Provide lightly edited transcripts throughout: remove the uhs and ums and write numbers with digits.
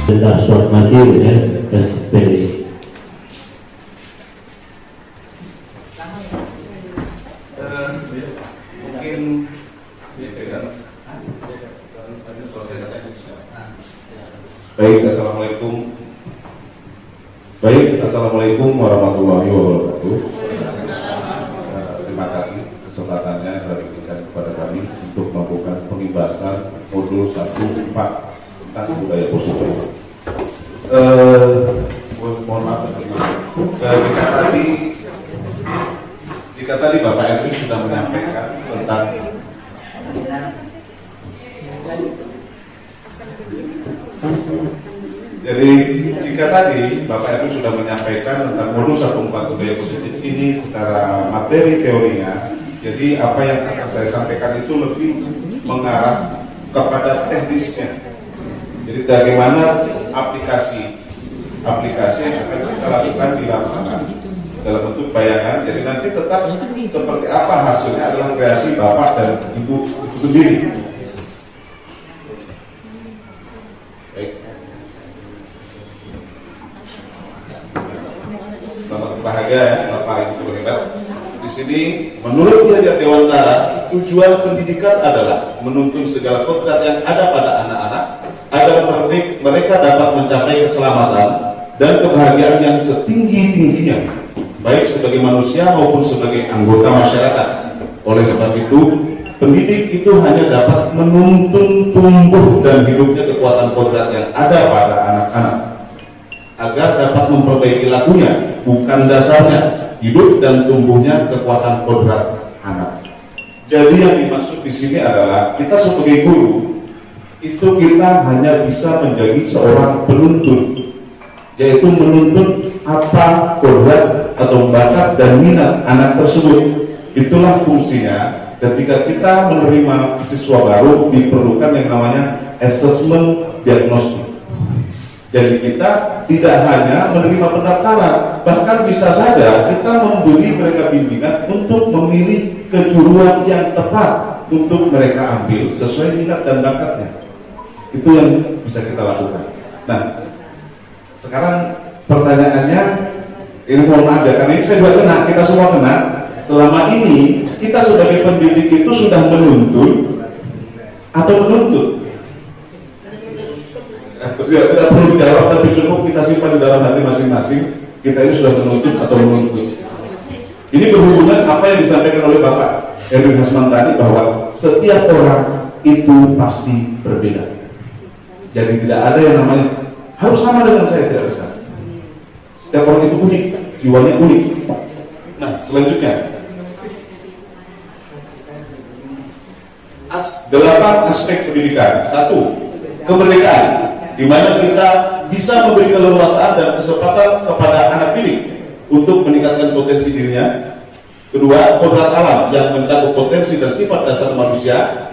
tentang suatu materi SPD. Mungkin Assalamualaikum warahmatullahi wabarakatuh. Terima kasih kesempatannya yang telah diberikan kepada kami untuk melakukan pembahasan modul 1.4 tentang budaya positif. Mohon maaf, jika tadi Bapak Edwin sudah menyampaikan tentang tentang modul 1.4 budaya positif ini secara materi teorinya, jadi apa yang akan saya sampaikan itu lebih mengarah kepada teknisnya. Jadi bagaimana aplikasi yang akan kita lakukan di lapangan dalam bentuk bayangan. Jadi nanti tetap seperti apa hasilnya adalah kreasi Bapak dan Ibu itu sendiri. Baik. Selamat berbahagia ya Bapak Ibu terlibat. Di sini menurut Dewantara, tujuan pendidikan adalah menuntun segala kodrat yang ada pada anak-anak agar mereka dapat mencapai keselamatan dan kebahagiaan yang setinggi-tingginya, baik sebagai manusia maupun sebagai anggota masyarakat. Oleh sebab itu, pendidik itu hanya dapat menuntun tumbuh dan hidupnya kekuatan kodrat yang ada pada anak-anak, agar dapat memperbaiki lakunya, bukan dasarnya, hidup dan tumbuhnya kekuatan kodrat anak. Jadi yang dimaksud di sini adalah kita sebagai guru itu kita hanya bisa menjadi seorang penuntun, yaitu menuntun apa kodrat atau bakat dan minat anak tersebut. Itulah fungsinya ketika kita menerima siswa baru diperlukan yang namanya assessment diagnostik. Jadi kita tidak hanya menerima pendaftaran, bahkan bisa saja kita memberi mereka bimbingan untuk memilih kejuruan yang tepat untuk mereka ambil sesuai minat dan bakatnya. Itu yang bisa kita lakukan. Nah, sekarang pertanyaannya, ini mohon maaf ya, karena ini saya juga kena, kita semua kena. Selama ini kita sebagai pendidik itu sudah menuntun atau menuntut? Tidak perlu dijawab, tapi cukup kita simpan di dalam hati masing-masing. Kita ini sudah menuntut atau menuntut. Ini berhubungan apa yang disampaikan oleh Bapak Edwin Hasman tadi, bahwa setiap orang itu pasti berbeda. Jadi tidak ada yang namanya harus sama dengan saya, tidak bisa. Setiap orang itu unik, jiwanya unik. Nah, selanjutnya 8 aspek pendidikan. 1, kemerdekaan, di mana kita bisa memberi keleluasaan dan kesempatan kepada anak didik untuk meningkatkan potensi dirinya. 2, kodrat alam yang mencakup potensi dan sifat dasar manusia.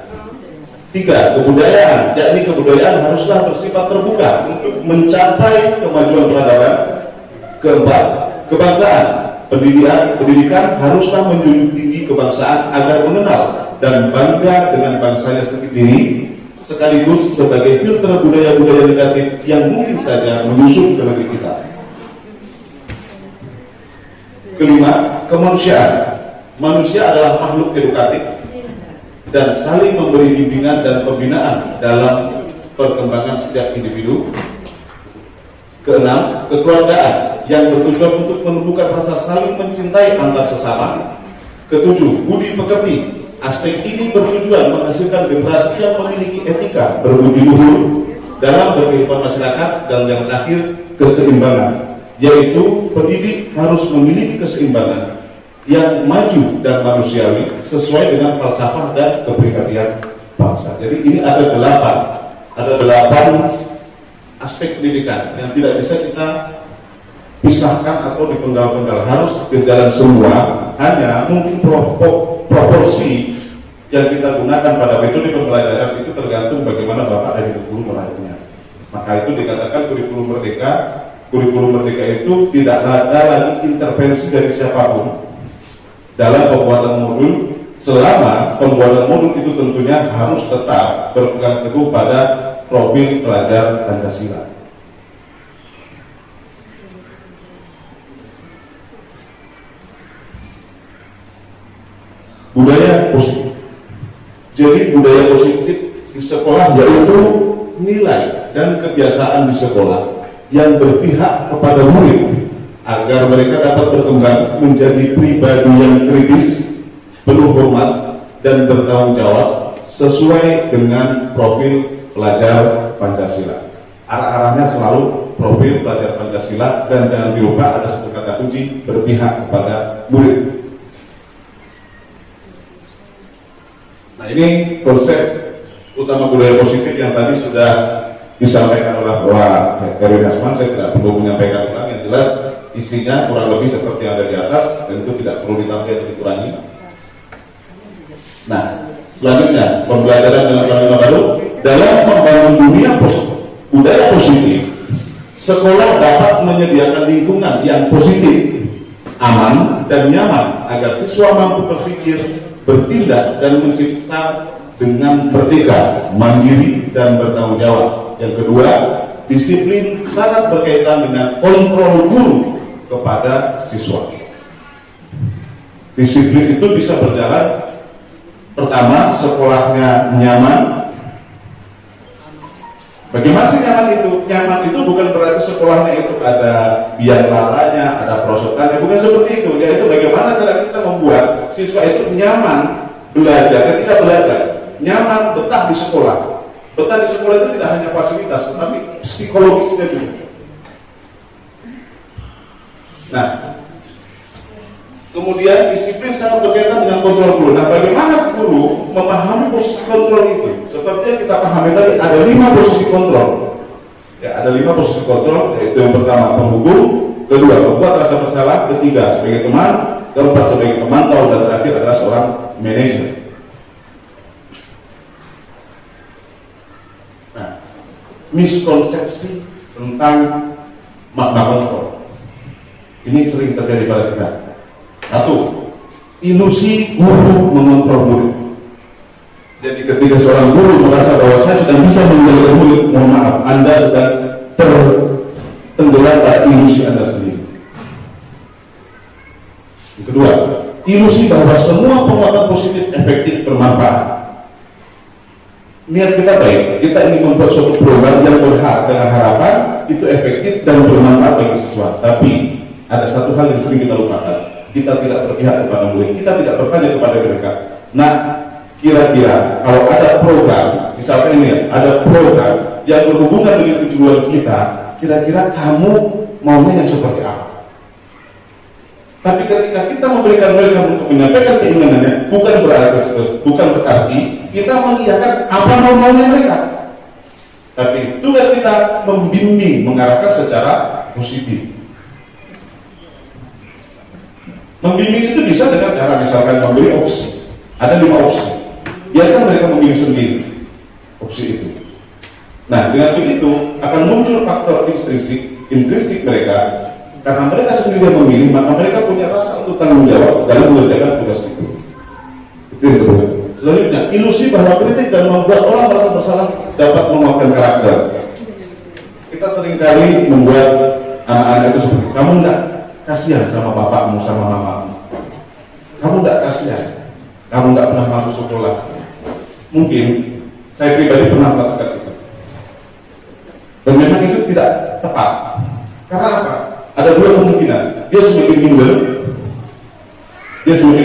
3, kebudayaan, yakni kebudayaan haruslah bersifat terbuka untuk mencapai kemajuan peradaban. 4, kebangsaan, pendidikan haruslah menjunjung tinggi kebangsaan agar mengenal dan bangga dengan bangsanya sendiri, sekaligus sebagai filter budaya-budaya negatif yang mungkin saja menyusup ke negeri kita. 5, kemanusiaan, manusia adalah makhluk edukatif dan saling memberi bimbingan dan pembinaan dalam perkembangan setiap individu. 6, kekeluargaan yang bertujuan untuk menumbuhkan rasa saling mencintai antar sesama. 7, budi pekerti, aspek ini bertujuan menghasilkan generasi yang memiliki etika berbudi luhur dalam berkehidupan masyarakat. Dan yang terakhir, keseimbangan, yaitu pendidik harus memiliki keseimbangan yang maju dan manusiawi sesuai dengan falsafah dan kepribadian bangsa. Jadi ini ada 8 aspek pendidikan yang tidak bisa kita pisahkan atau dipenggal-penggal, harus berjalan semua. Hanya mungkin proporsi yang kita gunakan pada metode pembelajaran itu tergantung bagaimana Bapak dan Ibu guru meraihnya. Maka itu dikatakan kurikulum merdeka. Kurikulum merdeka itu tidak ada lagi intervensi dari siapapun dalam pembuatan modul, selama pembuatan modul itu tentunya harus tetap berpegang teguh pada profil pelajar Pancasila. budaya positif. Jadi budaya positif di sekolah yaitu nilai dan kebiasaan di sekolah yang berpihak kepada murid agar mereka dapat berkembang menjadi pribadi yang kritis, penuh hormat dan bertanggung jawab sesuai dengan profil pelajar Pancasila. Arah-arahnya selalu profil pelajar Pancasila, dan jangan dilupa ada satu kata kunci, berpihak kepada murid. Nah, ini konsep utama budaya positif yang tadi sudah disampaikan oleh Pak Erwin Asman. Saya tidak perlu menyampaikan ulang, yang jelas isinya kurang lebih seperti yang ada di atas, dan itu tidak perlu ditambah atau dikurangi. Nah, selanjutnya pembelajaran dengan paradigma baru dalam membangun dunia positif. Budaya positif, sekolah dapat menyediakan lingkungan yang positif, aman dan nyaman agar siswa mampu berpikir, bertindak dan mencipta dengan merdeka, mandiri dan bertanggung jawab. Yang kedua, disiplin sangat berkaitan dengan kontrol guru kepada siswa. Disiplin itu bisa berjalan, pertama, sekolahnya nyaman. Bagaimana sih nyaman itu? Nyaman itu bukan berarti sekolahnya itu ada biang lalanya, ada perosotannya, bukan seperti itu. Yaitu bagaimana cara kita membuat siswa itu nyaman belajar, ketika belajar, nyaman betah di sekolah. Betah di sekolah itu tidak hanya fasilitas, tetapi psikologisnya juga. Nah, kemudian disiplin sangat berkaitan dengan kontrol guru. Nah, bagaimana guru memahami posisi kontrol itu? Seperti yang kita pahami tadi, ada 5 posisi kontrol. Ya, ada 5 posisi kontrol, yaitu yang pertama penghukum, kedua membuat rasa bersalah, ketiga sebagai teman, keempat sebagai pemantau, dan terakhir adalah seorang manajer. Nah, miskonsepsi tentang makna kontrol ini sering terjadi pada kita. Satu, ilusi guru mengontrol murid. Jadi ketika seorang guru merasa bahwa saya sedang bisa mengendalikan murid, mohon maaf, Anda sedang tertenggelam pada ilusi Anda sendiri. Yang kedua, ilusi bahwa semua penguatan positif efektif bermanfaat. Niat kita baik, kita ingin membuat suatu program yang berhak dengan harapan itu efektif dan bermanfaat bagi siswa. Tapi ada satu hal yang sering kita lupakan. Kita tidak berpihak kepada murid, kita tidak bertanya kepada mereka. Nah, kira-kira kalau ada program, misalkan ini ada program yang berhubungan dengan tujuan kita, kira-kira kamu maunya yang seperti apa? Tapi ketika kita memberikan mereka untuk menyampaikan keinginannya, bukan berarti kita mengiyakan apa maunya mereka. Tapi tugas kita membimbing, mengarahkan secara positif. Membimbing itu bisa dengan cara misalkan memberi opsi. Ada 5 opsi. Biarkan mereka memilih sendiri opsi itu. Nah, dengan begitu akan muncul faktor intrinsik mereka. Karena mereka sendiri yang memilih, maka mereka punya rasa untuk tanggung jawab dalam mengerjakan tugas itu. Itu yang kedua. Selanjutnya, ilusi bahwa kritik dan membuat orang merasa bersalah dapat menguatkan karakter. Kita seringkali membuat anak-anak itu seperti, kamu enggak kasihan sama bapakmu, sama mamamu. Kamu enggak kasihan. Kamu enggak pernah masuk sekolah. Mungkin saya pribadi pernah melakukan itu. Dan memang itu tidak tepat. Karena apa? Ada 2 kemungkinan. Dia semakin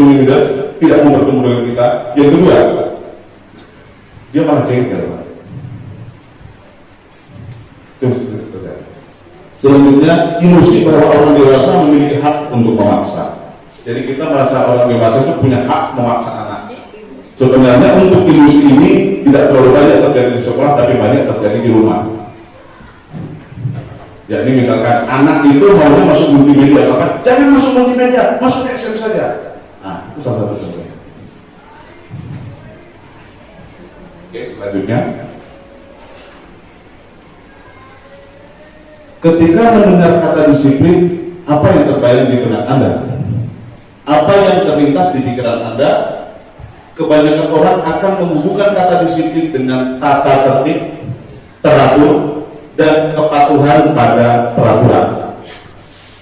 minder, tidak mau bertemu dengan kita. Yang kedua, dia malah jengkel. Selanjutnya, ilusi bahwa orang dewasa memiliki hak untuk memaksa. Jadi kita merasa orang dewasa itu punya hak memaksa anak. Sebenarnya untuk ilusi ini tidak terlalu banyak terjadi di sekolah, tapi banyak terjadi di rumah. Jadi misalkan anak itu maunya masuk multimedia, maka jangan masuk multimedia, masuk Excel saja. Nah, itu salah satu contohnya. Oke, selanjutnya, ketika mendengar kata disiplin, apa yang terbayang di benak Anda? Apa yang terlintas di pikiran Anda? Kebanyakan orang akan menghubungkan kata disiplin dengan tata tertib, teratur, dan kepatuhan pada peraturan.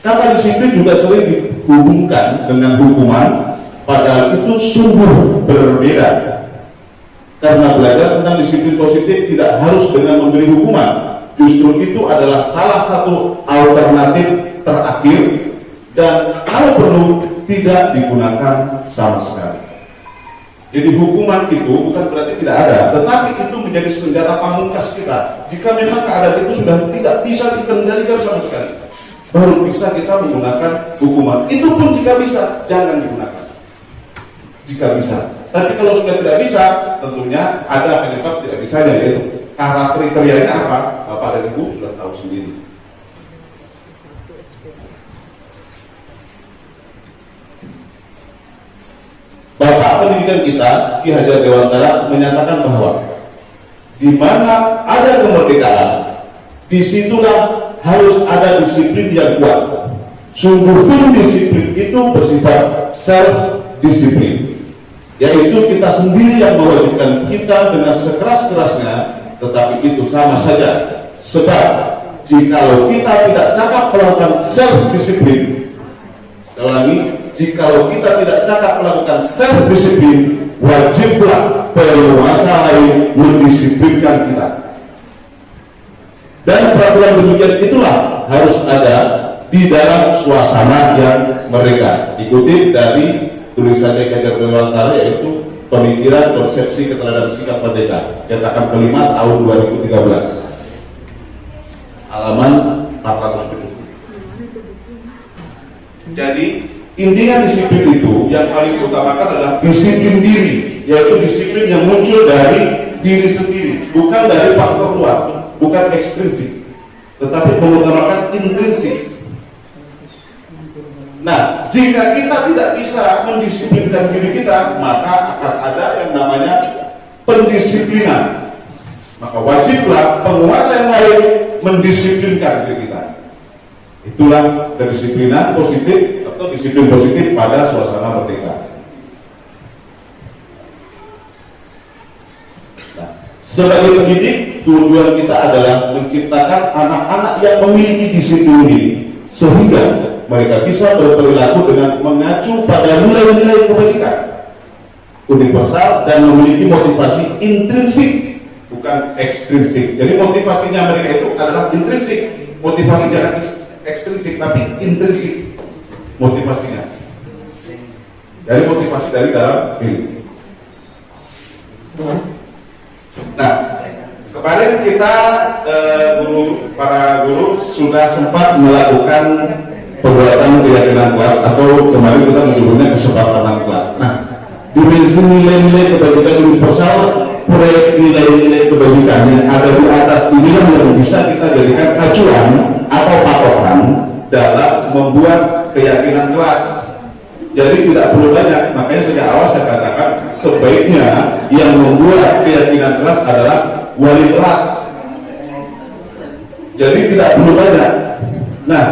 Kata disiplin juga sering dihubungkan dengan hukuman, Padahal itu sungguh berbeda. Karena belajar tentang disiplin positif tidak harus dengan memberi hukuman. Justru itu adalah salah satu alternatif terakhir dan kalau perlu tidak digunakan sama sekali. Jadi hukuman itu bukan berarti tidak ada, tetapi itu menjadi senjata pamungkas kita. Jika memang keadaan itu sudah tidak bisa dikendalikan sama sekali, baru bisa kita menggunakan hukuman. Itu pun jika bisa, jangan digunakan. Jika bisa. Tapi kalau sudah tidak bisa, tentunya ada penyebab tidak bisa, yaitu kriterianya apa? Bapak dan Ibu sudah tahu sendiri. Bapak pendidikan kita, Ki Hajar Dewantara, menyatakan bahwa di mana ada kemerdekaan, disitulah harus ada disiplin yang kuat. Sungguh disiplin itu bersifat self-disiplin, yaitu kita sendiri yang mewajibkan kita dengan sekeras-kerasnya, tetapi itu sama saja. Sebab jikalau kita tidak cakap melakukan self-disiplin, jikalau kita tidak cakap melakukan self-disiplin, wajiblah penguasa lain mendisiplinkan kita. Dan peraturan demikian itulah harus ada di dalam suasana yang mereka. Dikutip dari tulisannya Ki Hajar Dewantara, yaitu Pemikiran Konsepsi Keteladanan Sikap Merdeka, cetakan kelima tahun 2013, halaman 407. Jadi intinya disiplin itu yang paling utamakan adalah disiplin diri, yaitu disiplin yang muncul dari diri sendiri, bukan dari faktor luar, bukan ekstrinsik, tetapi mengutamakan intrinsik. Nah, jika kita tidak bisa mendisiplinkan diri kita, maka akan ada yang namanya pendisiplinan. Maka wajiblah penguasa yang lain mendisiplinkan diri kita. Itulah kedisiplinan positif atau disiplin positif pada suasana merdeka. Nah, sebagai pendidik, tujuan kita adalah menciptakan anak-anak yang memiliki disiplin diri, sehingga mereka bisa berperilaku dengan mengacu pada nilai-nilai kebaikan universal dan memiliki motivasi intrinsik, bukan ekstrinsik. Jadi motivasinya mereka itu adalah intrinsik, motivasi jangan ekstrinsik, tapi intrinsik motivasinya. Dari motivasi dari dalam diri. Nah, kemarin kita para guru sudah sempat melakukan pembuatan keyakinan kelas, atau kemarin kita menyebutnya kesepakatan kelas. Nah, dimensi nilai-nilai kebajikan universal, proyek nilai-nilai kebajikan yang ada di atas inilah yang bisa kita jadikan acuan atau patokan dalam membuat keyakinan kelas. Jadi tidak perlu banyak, makanya sejak awal saya katakan sebaiknya yang membuat keyakinan kelas adalah wali kelas. Jadi tidak perlu banyak. Nah,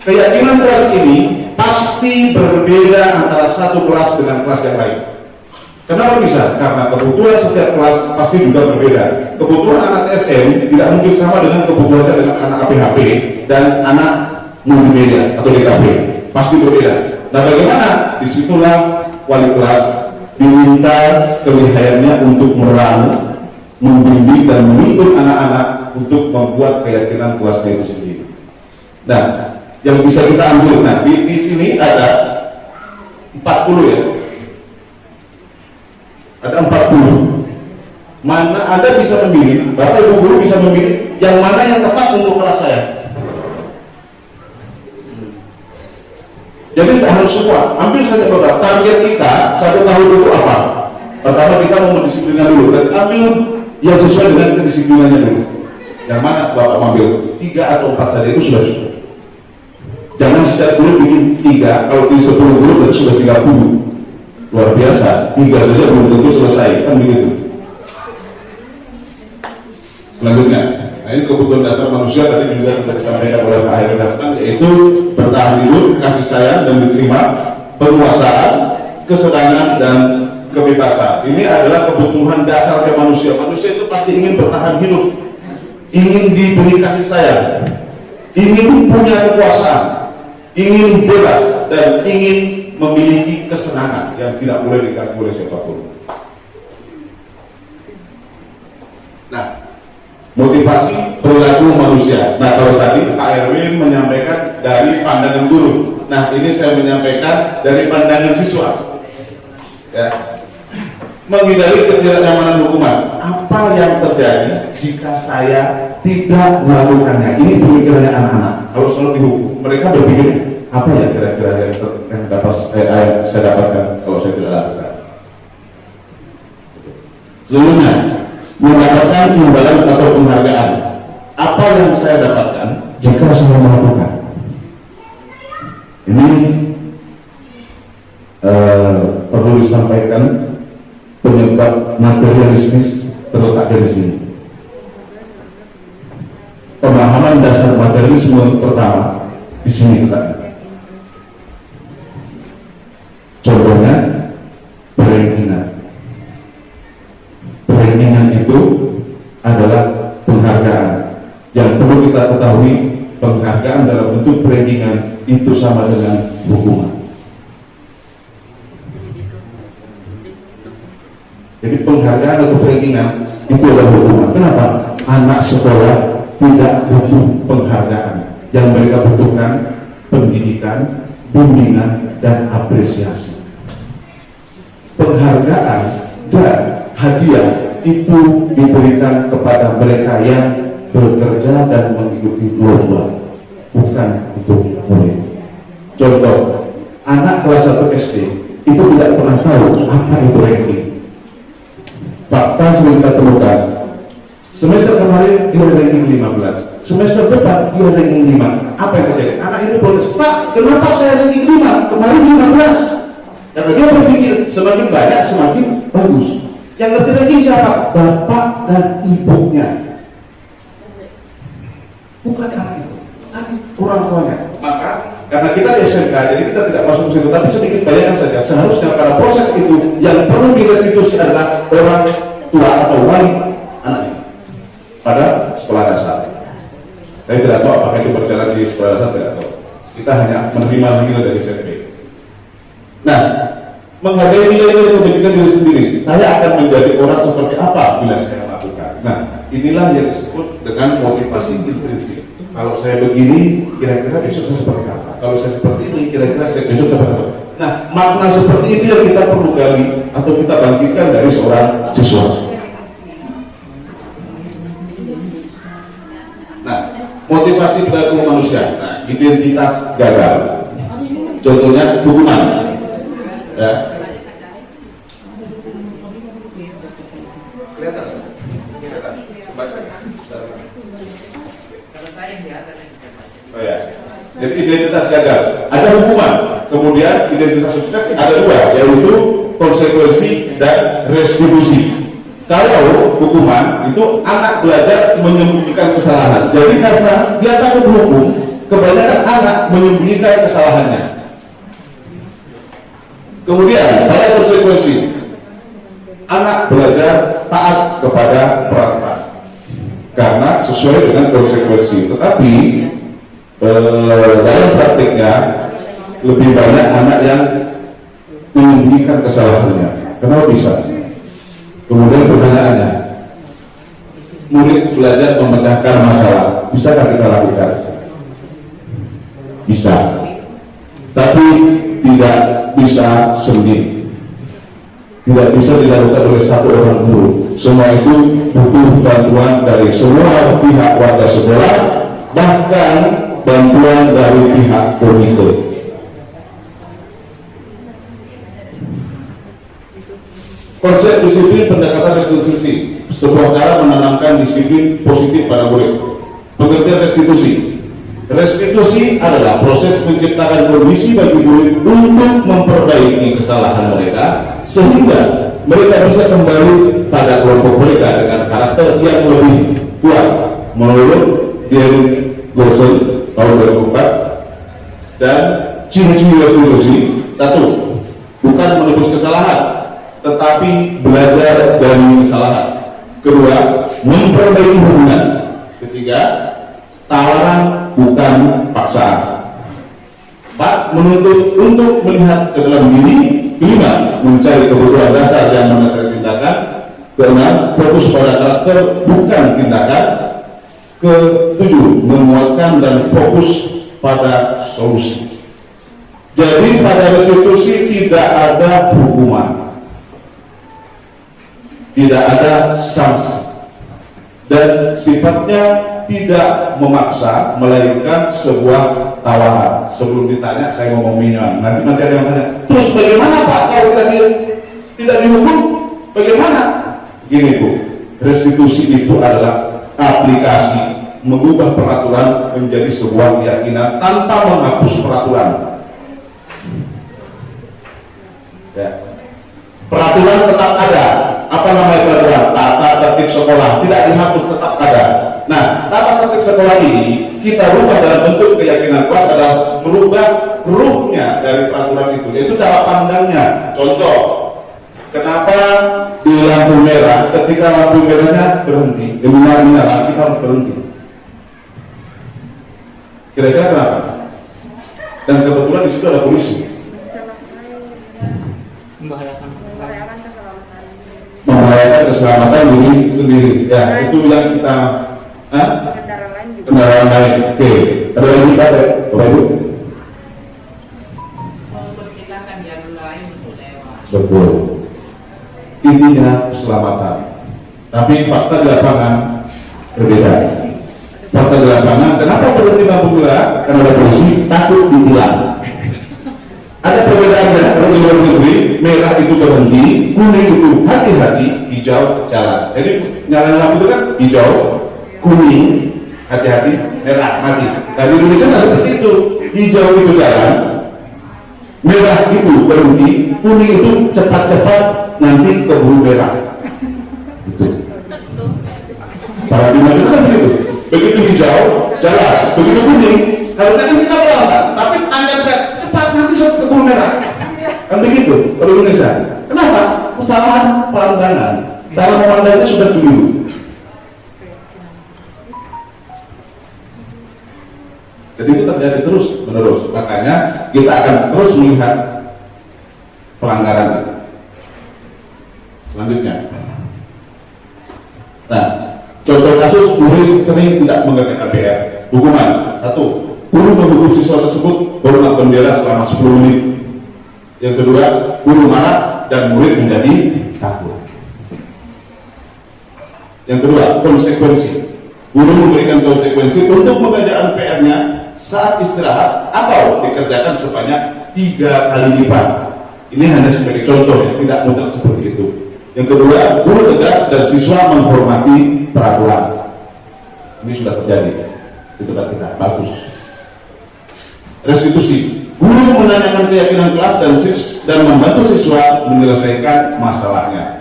keyakinan kelas ini pasti berbeda antara satu kelas dengan kelas yang lain. Kenapa bisa? Karena kebutuhan setiap kelas pasti juga berbeda. Kebutuhan anak SM tidak mungkin sama dengan kebutuhannya dengan anak APHP dan anak multimedia atau DKP. Pasti berbeda. Nah, bagaimana? Disitulah wali kelas diminta kelihayannya untuk meramu, membimbing dan menuntun anak-anak untuk membuat keyakinan kelasnya itu sendiri. Nah, yang bisa kita ambil, nah di sini ada 40 ya, ada 40. Mana Anda bisa memilih, Bapak Ibu guru bisa memilih yang mana yang tepat untuk kelas saya. Jadi tidak harus semua, ambil saja Bapak. Target kita 1 tahun itu apa? Pertama kita mau mendisiplinkan dulu, dan ambil yang sesuai dengan kedisiplinannya dulu. Yang mana Bapak ambil 3 atau 4 saja itu sudah cukup. Jangan setiap guru bikin 3, kalau di 10 guru berarti sudah 30. Luar biasa, 3 saja belum tentu selesai, kan begitu. Selanjutnya, nah ini kebutuhan dasar manusia tadi juga sudah disampaikan oleh Pak Hairil Hasan, yaitu bertahan hidup, kasih sayang dan diterima, penguasaan, kesenangan dan kebebasan. Ini adalah kebutuhan dasar manusia. Manusia itu pasti ingin bertahan hidup, ingin diberi kasih sayang, ingin punya kekuasaan, ingin bebas, dan ingin memiliki kesenangan yang tidak boleh diganggu oleh siapapun. Nah, motivasi perilaku manusia. Nah, kalau tadi Pak Erwin menyampaikan dari pandangan guru. Nah, ini saya menyampaikan dari pandangan siswa. Ya. Menghindari ketidaknyamanan hukuman. Apa yang terjadi jika saya tidak melakukannya? Ini pemikirannya anak-anak. Kalau selalu dihukum, mereka berpikir apa ya kira-kira yang dapat saya dapatkan kalau saya tidak lakukan. Seluruhnya mendapatkan imbalan atau penghargaan. Apa yang saya dapatkan jika saya melakukan? Ini perlu disampaikan. Penyebab materialistis terletak di sini. Pemahaman dasar materialisme pertama di sini letaknya. Contohnya perenggingan. Perenggingan itu adalah penghargaan. Yang perlu kita ketahui, penghargaan dalam bentuk perenggingan itu sama dengan hukuman. Jadi penghargaan atau perenggingan itu adalah hukuman. Kenapa? Anak sekolah tidak butuh penghargaan. Yang mereka butuhkan pendidikan, bimbingan, dan apresiasi. Penghargaan dan hadiah itu diberikan kepada mereka yang bekerja dan mengikuti lomba, bukan untuk murid. Contoh, anak kelas 1 SD itu tidak pernah tahu apa itu ranking. Fakta sudah kita temukan. Semester kemarin dia ranking 15. Semester depan dia ranking 5. Apa yang terjadi? Anak itu protes, Pak, kenapa saya ranking 5? Kemarin 15. Karena dia berpikir semakin banyak semakin bagus. Yang ngerti ranking siapa? Bapak dan ibunya. Bukan anak itu, tapi orang tuanya. Maka karena kita di SMK, jadi kita tidak masuk ke situ, tapi sedikit bayangkan saja, seharusnya pada proses itu yang perlu direstitusi adalah orang tua atau wali anak ini pada sekolah dasar. Saya tidak tahu apakah itu berjalan di sekolah dasar, tidak tahu. Kita hanya menerima nilai dari SMP. Nah, menghargai nilai-nilai pendidikan diri sendiri, saya akan menjadi orang seperti apa bila saya lakukan. Nah, inilah yang disebut dengan motivasi intrinsik. Kalau saya begini, kira-kira besok saya seperti apa? Kalau saya seperti ini, kira-kira saya besok seperti apa? Nah, makna seperti ini yang kita perlu gali atau kita bangkitkan dari seorang siswa. Nah, motivasi perilaku manusia. Nah, identitas gagal. Contohnya hukuman. Ya. Kelihatan? Oh ya. Jadi identitas gagal, ada hukuman, kemudian identitas sukses ada dua, yaitu konsekuensi dan restitusi. Kalau hukuman itu anak belajar menyembunyikan kesalahan, jadi karena dia takut hukum, kebanyakan anak menyembunyikan kesalahannya. Kemudian pada konsekuensi, anak belajar taat kepada peraturan karena sesuai dengan konsekuensi. Tetapi dalam praktiknya lebih banyak anak yang menyembunyikan kesalahannya. Kenapa bisa? Kemudian pertanyaannya, murid belajar memecahkan masalah, bisakah kita lakukan? Bisa, tapi tidak bisa sendiri. Tidak bisa dilakukan oleh satu orang guru. Semua itu butuh bantuan dari semua pihak warga sekolah, bahkan bantuan dari pihak komite. Konsep disiplin pendekatan restitusi, sebuah cara menanamkan disiplin positif pada murid. Pengertian restitusi. Restitusi adalah proses menciptakan kondisi bagi murid untuk memperbaiki kesalahan mereka sehingga mereka bisa kembali pada kelompok mereka dengan karakter yang lebih kuat. Menurut Gary Gosel tahun 2004, dan ciri-ciri restitusi: 1. Bukan menebus kesalahan, tetapi belajar dari kesalahan. 2. Memperbaiki hubungan. 3. Tawaran bukan paksaan. 4. Menuntut untuk melihat ke dalam diri. 5. Mencari kebutuhan dasar yang mendasari tindakan. 6. Fokus pada karakter bukan tindakan. 7. Menguatkan dan fokus pada solusi. Jadi pada restitusi tidak ada hukuman, tidak ada sanksi, dan sifatnya tidak memaksa, melainkan sebuah tawaran. Sebelum ditanya, saya ngomong minyak. Nanti ada yang tanya, terus bagaimana Pak kalau tidak dihukum? Bagaimana? Gini Bu, restitusi itu adalah aplikasi mengubah peraturan menjadi sebuah keyakinan tanpa menghapus peraturan. Ya. Peraturan tetap ada. Apa namanya peraturan? Tata tertib sekolah tidak dihapus, tetap ada. Nah, tata tertib sekolah ini kita rubah dalam bentuk keyakinan kelas adalah merubah ruhnya dari peraturan itu, yaitu cara pandangnya. Contoh, kenapa di lampu merah ketika lampu merahnya berhenti, menyala kita harus berhenti? Kira-kira kenapa? Dan kebetulan di situ ada polisi. Membahayakan keselamatan diri sendiri. Ya, itu yang kita kendaraan lain. Oke, ada lagi Pak? Bapak Ibu? Mempersilahkan jalur lain untuk lewat. Betul. Intinya keselamatan. Tapi fakta di lapangan berbeda. Fakta di lapangan, kenapa berhenti lampu merah? Karena ada polisi, takut ditilang. Ada perbedaannya. Kalau di luar negeri, merah itu berhenti, kuning itu hati-hati, hijau jalan. Jadi nyalain lampu itu kan hijau, kuning hati-hati, merah mati. Nah di Indonesia nggak seperti itu. Hijau itu jalan, merah itu berhenti, kuning itu cepat-cepat nanti keburu merah. Gitu. Paradigma itu kan begitu. Begitu hijau jalan, begitu kuning harusnya kan kita berlawan, tapi anda gas cepat nanti keburu merah. Kan begitu kalau Indonesia. Kenapa? Kesalahan pandangan. Cara memandangnya sudah keliru. Jadi itu terjadi terus menerus. Makanya kita akan terus melihat pelanggaran. Selanjutnya, nah, contoh kasus murid sering tidak mengerjakan PR. Hukuman 1. Guru menghukum siswa tersebut berhormat bendera selama 10 menit. Yang kedua, guru marah dan murid menjadi takut. Yang kedua, konsekuensi. Guru memberikan konsekuensi untuk mengerjakan PR-nya saat istirahat atau dikerjakan sebanyak 3 kali lipat. Ini hanya sebagai contoh, ya, tidak mutlak seperti itu. Yang kedua, guru tegas dan siswa menghormati peraturan. Ini sudah terjadi di tempat kita. Bagus. Restitusi. Guru menanyakan keyakinan kelas dan membantu siswa menyelesaikan masalahnya.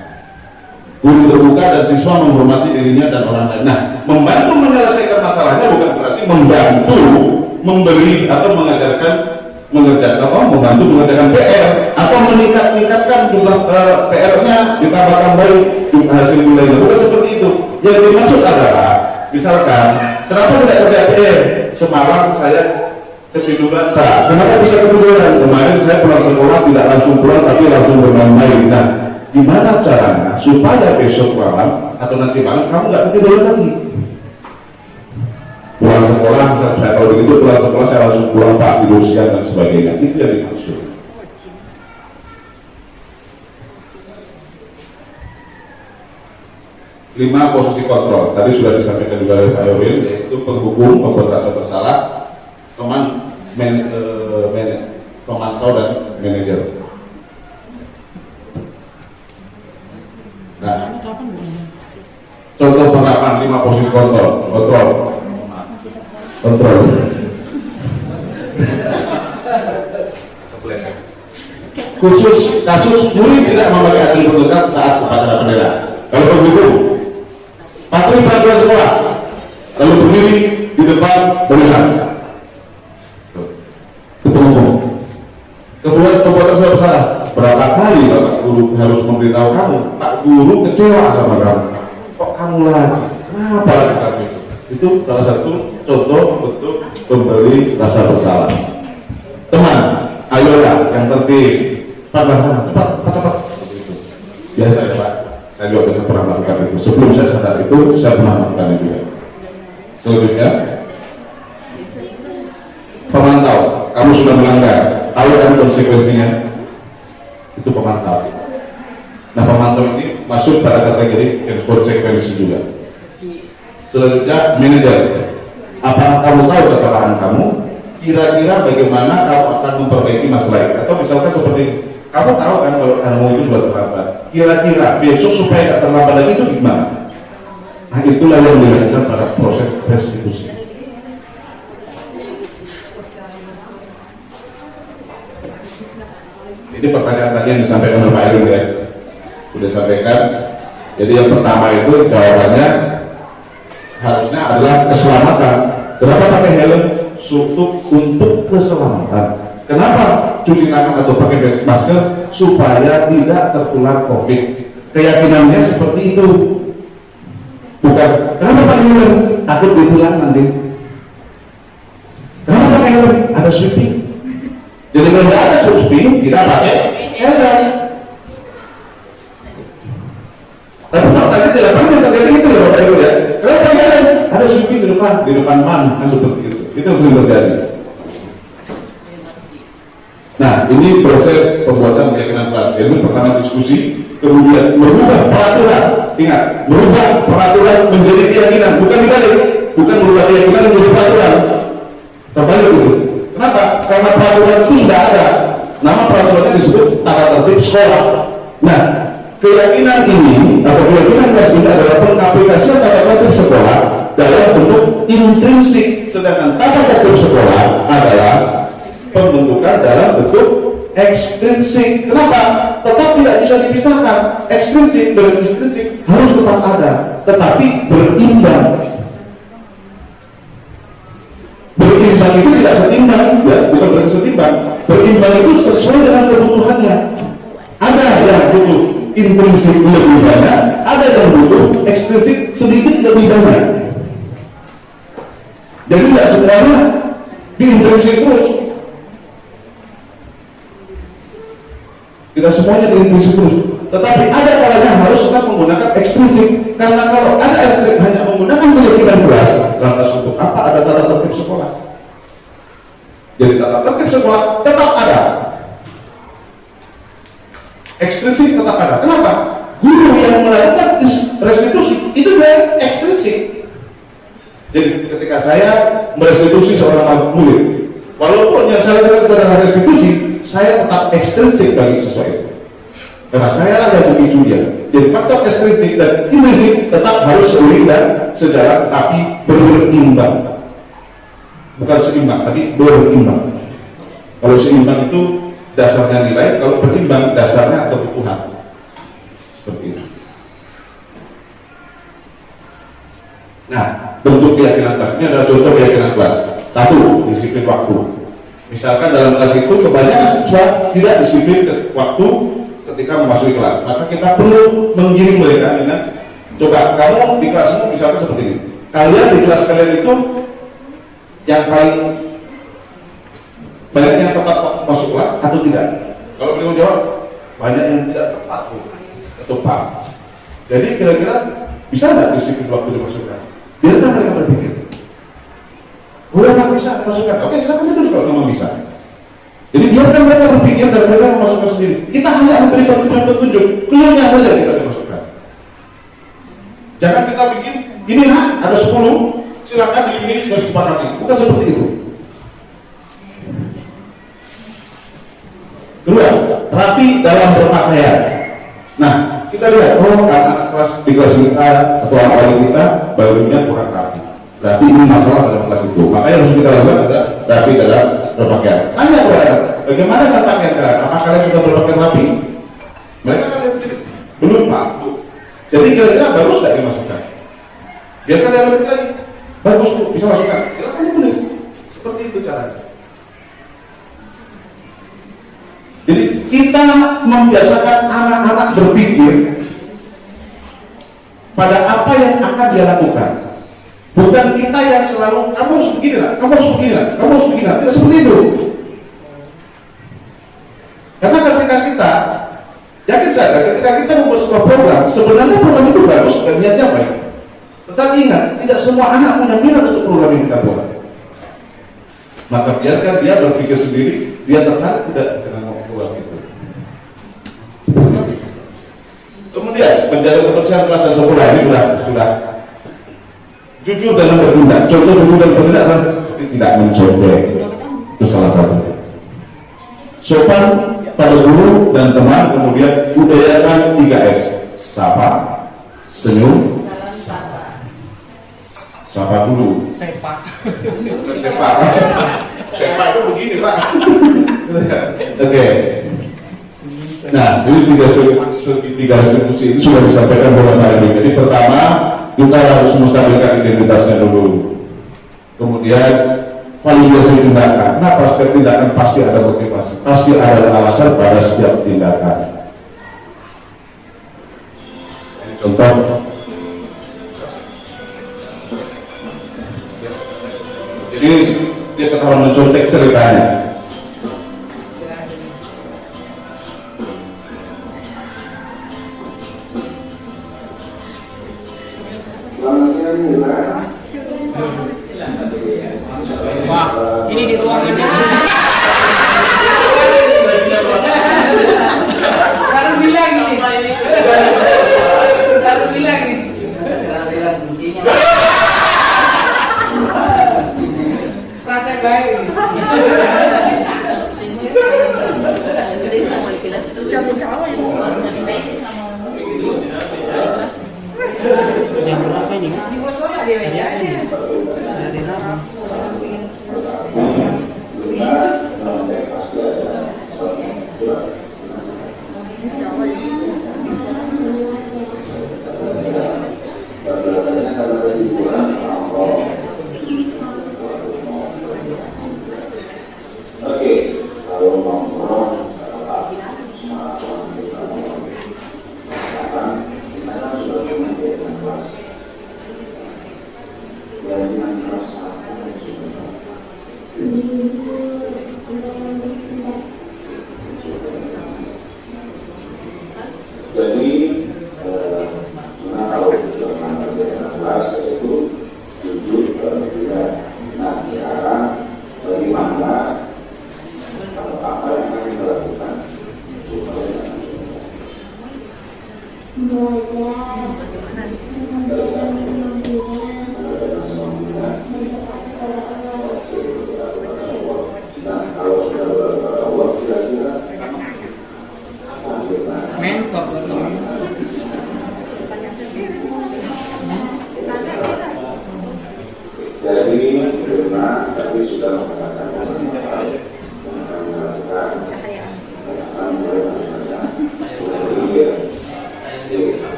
Guru terbuka dan siswa menghormati dirinya dan orang lain. Nah, membantu menyelesaikan masalahnya bukan berarti membantu memberi atau membantu mengerjakan PR atau meningkatkan jumlah PR-nya, ditambahkan hasil nilainya. Bukan seperti itu. Yang dimaksud adalah, misalkan, kenapa tidak kerja PR? Semalam saya ketiduran. Kenapa bisa ketiduran? Kemarin saya pulang sekolah tidak langsung pulang tapi langsung bermain-main. Nah, gimana caranya supaya besok malam atau nanti malam kamu nggak ketiduran lagi? Pulang sekolah, saya kalau begitu pulang sekolah saya langsung pulang Pak, tidur siang dan sebagainya. Itu yang dimaksud. Lima, posisi kontrol. Tadi sudah disampaikan juga oleh Pak Yorwin, yaitu penghukum, pembuat rasa bersalah, pemantau dan manajer. Nah, contoh penerapan 5 posisi kontrol. Khusus kasus murid tidak memakai atribut lengkap saat upacara bendera. Kalau penghukum, patuhi peraturan sekolah, lalu berdiri di depan barisan. Kemudian pembuatan saya bersalah. Berapa kali Bapak Guru harus memberitahu kamu, Pak Guru kecewa sama kamu. Kok kamu lagi? Kenapa lagi itu? Itu salah satu contoh bentuk memberi rasa bersalah. Teman, ayolah yang tertib. Cepat. Biasa ya Pak. Saya juga bisa pernah melakukan itu. Sebelum saya sadar itu, saya pernah melakukan itu juga. Selanjutnya, pemantau. Kamu sudah melanggar, tahu kan konsekuensinya? Itu pemantau. Nah, pemantau ini masuk pada kategori yang konsekuensi juga. Selanjutnya, manajer. Apakah kamu tahu kesalahan kamu? Kira-kira bagaimana kamu akan memperbaiki masalah itu? Atau misalkan seperti kamu tahu kan kalau kamu itu sudah terlambat. Kira-kira besok supaya tidak terlambat lagi itu gimana? Nah, itulah yang dilakukan pada proses restitusi. Ini pertanyaan tadi yang disampaikan oleh Pak Erwin ya, sudah sampaikan. Jadi yang pertama itu jawabannya harusnya adalah keselamatan. Kenapa pakai helm? Untuk keselamatan. Kenapa cuci tangan atau pakai masker? Supaya tidak tertular COVID. Keyakinannya seperti itu. Bukan. Kenapa pakai helm? Takut ditilang nanti. Kenapa pakai helm? Ada sweeping. Jadi kalau tidak ada sweeping, tidak pakai helm. Tapi kalau tadi di lapangan terjadi itu ya Bapak Ibu ya. Kenapa helm? Ada sweeping di depan man, kan seperti itu. Itu yang sering terjadi. Nah, ini proses pembuatan keyakinan kelas. Jadi pertama diskusi, kemudian merubah peraturan. Ingat, merubah peraturan menjadi keyakinan, bukan dibalik. Bukan merubah keyakinan menjadi peraturan. Terbalik itu. Kenapa? Karena peraturan itu sudah ada. Nama peraturannya disebut tata tertib sekolah. Nah, keyakinan ini atau keyakinan kelas ini adalah pengaplikasian tata tertib sekolah dalam bentuk intrinsik, sedangkan tata tertib sekolah adalah pembentukan dalam bentuk ekstrinsik. Kenapa? Tetap tidak bisa dipisahkan. Ekstrinsik dan intrinsik harus tetap ada, tetapi berimbang. Berimbang itu tidak setimbang, ya, bukan berarti setimbang. Berimbang itu sesuai dengan kebutuhannya. Ada yang butuh intrinsik lebih banyak, ada yang butuh ekstrinsik sedikit lebih banyak. Jadi tidak semuanya di intrinsik terus. Tidak semuanya di intrinsik terus. Tetapi ada kalanya harus tetap menggunakan ekstrinsik. Karena kalau ada ekstrinsik hanya menggunakan keyakinan kelas, lantas untuk apa ada tata tertib sekolah? Jadi tata tertib sekolah tetap ada. Ekstrinsik tetap ada. Kenapa? Guru yang melakukan restitusi itu dari ekstrinsik. Jadi ketika saya merestitusi seorang murid, walaupun yang saya lakukan adalah restitusi, saya tetap ekstrinsik bagi sesuatu itu. Karena saya ada begitu dia. Jadi faktor ekstrinsik dan intrinsik tetap harus seiring dan sejalan, tapi berimbang. Bukan seimbang, tapi berimbang. Kalau seimbang itu dasarnya nilai, kalau berimbang dasarnya kebutuhan. Seperti itu. Nah, bentuk keyakinan kelas ini adalah contoh keyakinan kelas. Satu, disiplin waktu. Misalkan dalam kelas itu kebanyakan siswa tidak disiplin waktu ketika memasuki kelas, maka kita perlu menggiring mereka dengan coba kamu di kelasmu misalkan seperti ini. Kalian di kelas kalian itu yang paling banyak yang tepat masuk kelas atau tidak? Kalau beliau jawab banyak yang tidak tepat, tepat. Jadi kira-kira bisa nggak disiplin waktu dimasukkan? Biarkan mereka berpikir. Udah nggak bisa masukkan? Oke, silakan itu kalau memang bisa. Jadi biarkan mereka berpikir dan mereka memasukkan sendiri. Kita hanya memberi satu petunjuk, keluarnya saja kita dimasukkan. Jangan kita bikin ini ada 10, silakan di sini disepakati. Bukan seperti itu. Kedua, rapi dalam berpakaian. Nah, kita lihat, anak kelas di kelas kita atau anak kita bajunya kurang rapi. Berarti ini masalah dalam kelas itu. Makanya harus kita lakukan adalah rapi dalam berpakaian. Tanya kepada, bagaimana dengan pakaian kalian? Apakah kalian sudah berpakaian rapi? Mereka kalian sendiri belum Pak. Jadi kira-kira bagus tidak dimasukkan? Biarkan dia lebih lagi. Bagus Bu, bisa masukkan. Silakan ditulis. Seperti itu caranya. Jadi kita membiasakan anak-anak berpikir pada apa yang akan dia lakukan. Bukan kita yang selalu kamu harus begini lah, kamu harus begini lah, kamu harus begini lah. Tidak seperti itu. ketika kita membuat sebuah program, sebenarnya program itu bagus dan niatnya baik. Tetapi ingat, tidak semua anak punya minat untuk program yang kita buat. Maka biarkan dia berpikir sendiri, dia tertarik tidak dengan program itu. Kemudian menjaga kebersihan kelas dan sekolah ini sudah jujur dalam bertindak. Contoh jujur dalam bertindak adalah seperti tidak mencontek. Itu salah satu. Sopan pada guru dan teman, kemudian budayakan 3S. Sapa, senyum, sapa dulu. Sepak. Sepak itu begini, Pak. Oke. Nah, ini tiga institusi ini sudah disampaikan beberapa kali. Jadi pertama, kita harus menstabilkan identitasnya dulu. Kemudian validasi tindakan. Kenapa setiap tindakan pasti ada motivasi, pasti ada alasan pada setiap tindakan. Contoh, jadi dia ketahuan mencontek ceritanya. Wah, ini di ruangan ini. Baru bilang ini. Baru bilang ini. Praktek baik ini. Jam berapa ini? Di Bosola dia ya. Dari lama.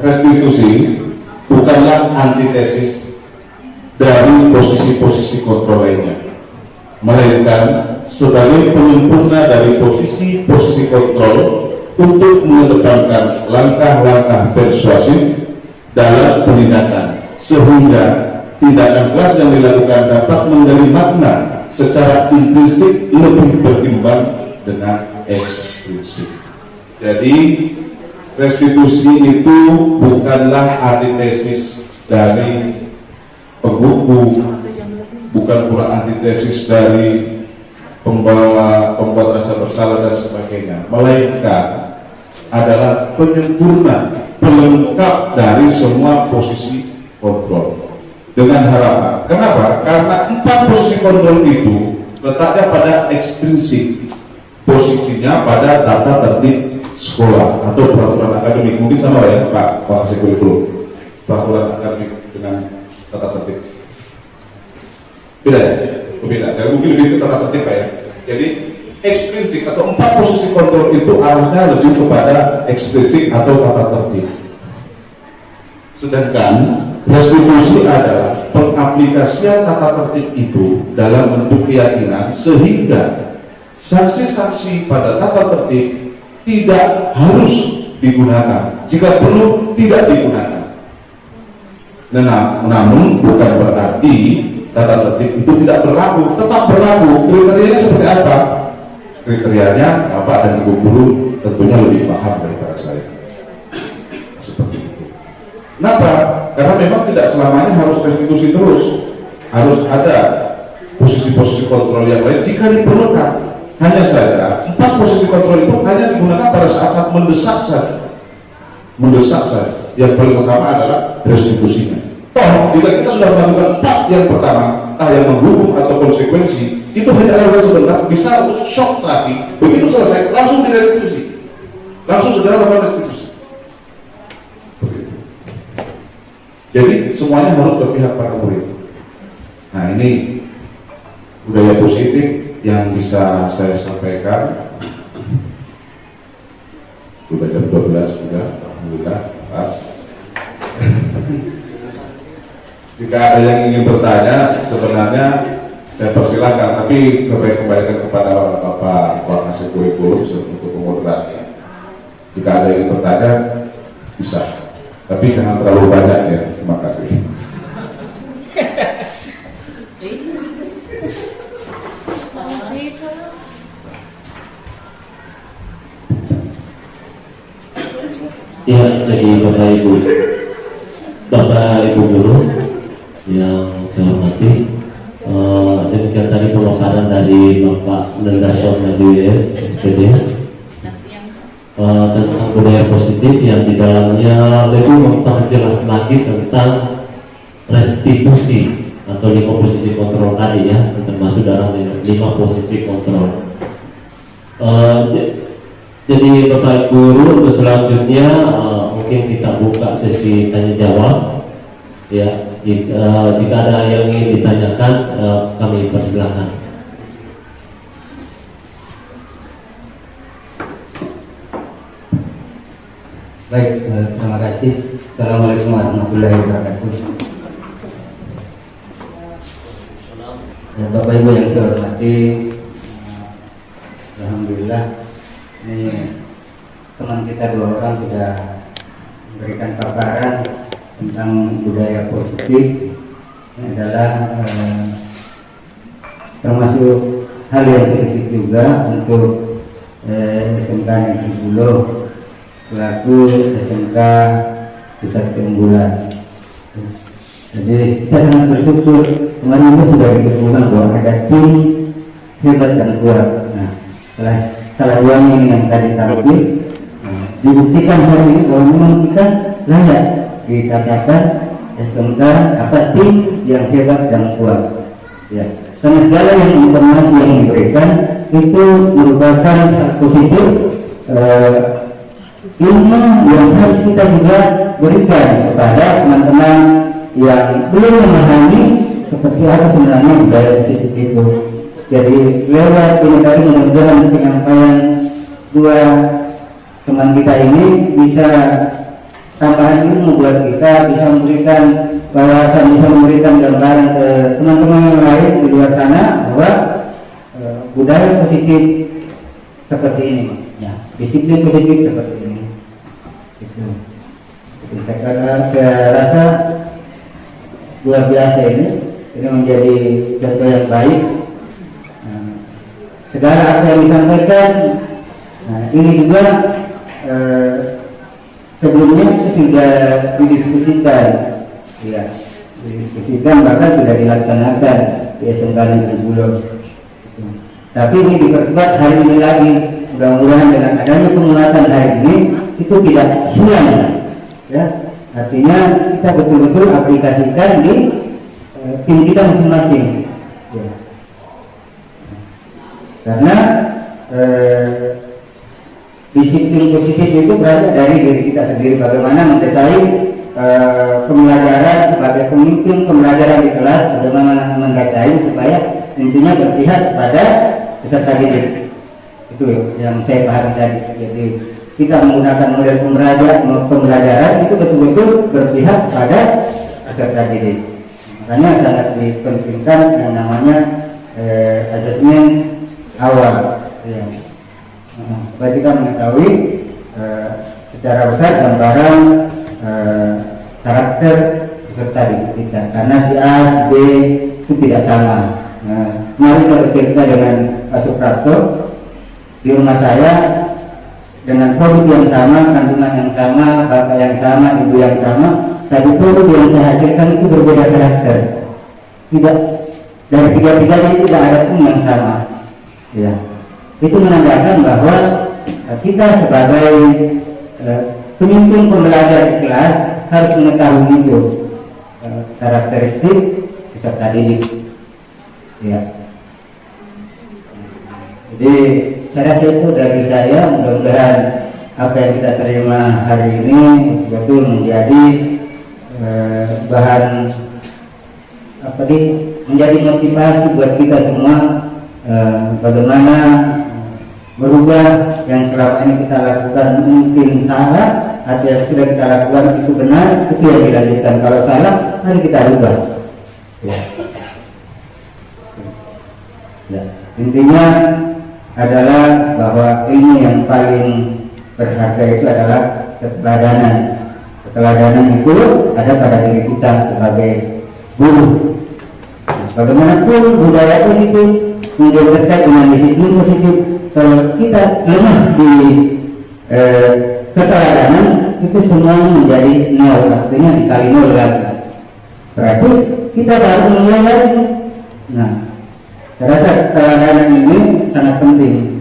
Restitusi bukanlah antitesis dari posisi-posisi kontrol lainnya, melainkan sebagai penyempurna dari posisi-posisi kontrol untuk mengedepankan langkah-langkah persuasif dalam penindakan, sehingga tindakan kelas yang dilakukan dapat menjadi makna secara intrinsik lebih berimbang dengan eksplisit. Jadi restitusi itu bukanlah antitesis dari penghukum, bukan pula antitesis dari pembuat rasa bersalah dan sebagainya, melainkan adalah penyempurna, pelengkap dari semua posisi kontrol. Dengan harapan, kenapa? Karena 4 posisi kontrol itu letaknya pada ekstrinsik, posisinya pada tata tertib sekolah atau peraturan akademik. Mungkin sama ya Pak Sekurikulum, peraturan akademik dengan tata tertib beda ya? Beda, dan mungkin lebih ke tata tertib ya. Jadi eksplisit atau 4 posisi kontrol itu arahnya lebih kepada eksplisit atau tata tertib. Sedangkan restitusi adalah pengaplikasian tata tertib itu dalam bentuk keyakinan, sehingga sanksi-sanksi pada tata tertib tidak harus digunakan, jika perlu tidak digunakan. Namun bukan berarti tata tertib itu tidak berlaku, tetap berlaku. Kriterianya seperti apa? Kriterianya Bapak dan Ibu guru tentunya lebih paham daripada saya. Seperti itu. Kenapa? Karena memang tidak selamanya harus restitusi terus, harus ada posisi-posisi kontrol yang lain jika diperlukan. Hanya saja 4 posisi kontrol itu hanya digunakan pada saat-saat mendesak saja. Mendesak saja. Yang paling utama adalah restitusinya. Toh, jika kita sudah melakukan 4 yang pertama, entah yang menghukum atau konsekuensi, itu hanya ada sebentar, bisa untuk shock terapi. Begitu selesai, langsung direstitusi. Langsung segera melakukan restitusi. Begitu. Jadi semuanya harus berpihak pada murid. Nah, ini budaya positif yang bisa saya sampaikan. Sudah jam 12 sudah, alhamdulillah pas. Jika ada yang ingin bertanya, sebenarnya saya persilakan, tapi kembalikan kepada Bapak Koordinasi Kurikulum untuk moderasi. Jika ada yang ingin bertanya, bisa, tapi jangan terlalu banyak ya. Terima kasih. Ya, jadi Bapak Ibu guru yang saya hormati, demikian tadi pemaparan dari Bapak Nelson Nadiwes SPD tentang budaya positif yang di dalamnya lebih memperjelas lagi tentang restitusi atau 5 posisi kontrol tadi ya, termasuk dalam 5 posisi kontrol. Jadi Bapak Guru, untuk selanjutnya mungkin kita buka sesi tanya jawab ya. Jika ada yang ingin ditanyakan, kami persilahkan. Baik, terima kasih. Assalamualaikum warahmatullahi wabarakatuh. Bapak Ibu yang saya hormati, alhamdulillah ini teman kita 2 orang sudah memberikan paparan tentang budaya positif. Ini adalah termasuk hal yang positif juga untuk SMK Negeri Buloh selaku SMK Pusat Keunggulan. Jadi kita sangat bersyukur kemarin itu sudah ditemukan bahwa ada tim hebat dan kuat. Nah, salah uang ini yang tadi tampil, dibuktikan hari ini bahwa memang kita layak dikatakan SMK tim yang hebat dan kuat. Ya, karena segala yang informasi yang diberikan itu merupakan hal positif, ilmu yang harus kita juga berikan kepada teman-teman yang belum memahami seperti apa sebenarnya budaya positif itu. Jadi lewat ini tadi mudah-mudahan penyampaian 2 teman kita ini bisa tambahan ilmu buat kita, bisa memberikan wawasan, bisa memberikan gambaran ke teman-teman yang lain di luar sana bahwa budaya positif seperti ini, ya, disiplin positif seperti ini. Itu. Saya rasa luar biasa ini menjadi contoh yang baik. Segala apa yang disampaikan, ini juga sebelumnya sudah didiskusikan, ya, bahkan sudah dilaksanakan di SMK Negeri Buloh. Tapi ini dipercepat hari ini lagi. Mudah-mudahan dengan adanya pemulatan hari ini itu tidak hilang, ya. Artinya kita betul-betul aplikasikan di tim kita masing-masing, ya. Karena disiplin positif itu berasal dari diri kita sendiri, bagaimana mendesain pembelajaran sebagai pemimpin pembelajaran di kelas, bagaimana mendesain supaya intinya berpihak pada peserta didik. Itu yang saya pahami tadi. Jadi kita menggunakan model pembelajaran itu betul-betul berpihak pada peserta didik. Makanya sangat dipentingkan yang namanya asesmen awal. Ya. Supaya kita mengetahui secara besar gambaran karakter peserta didik kita, karena si A, si B itu tidak sama. Kemarin saya bercerita dengan Pak Suprapto di rumah saya, dengan produk yang sama, kandungan yang sama, bapak yang sama, ibu yang sama, tapi produk yang saya hasilkan itu berbeda karakter. Tidak, dari tiga-tiganya itu tidak ada pun yang sama. Ya. Itu menandakan bahwa kita sebagai pemimpin pembelajar di kelas harus mengetahui itu karakteristik peserta didik. Ya. Jadi saya rasa itu dari saya. Mudah-mudahan apa yang kita terima hari ini betul menjadi bahan menjadi motivasi buat kita semua bagaimana merubah yang selama ini kita lakukan mungkin salah, atau yang sudah kita lakukan itu benar, itu yang dilanjutkan. Kalau salah, mari kita rubah. Ya. Intinya adalah bahwa ini yang paling berharga itu adalah keteladanan. Keteladanan itu ada pada diri kita sebagai guru. Bagaimanapun budaya positif menjadi terkait dengan disiplin positif, kalau kita lemah di keteladanan, itu semuanya menjadi nol, artinya dikali nol lagi. Berarti kita baru mulai lagi. Nah, saya rasa keteladanan ini sangat penting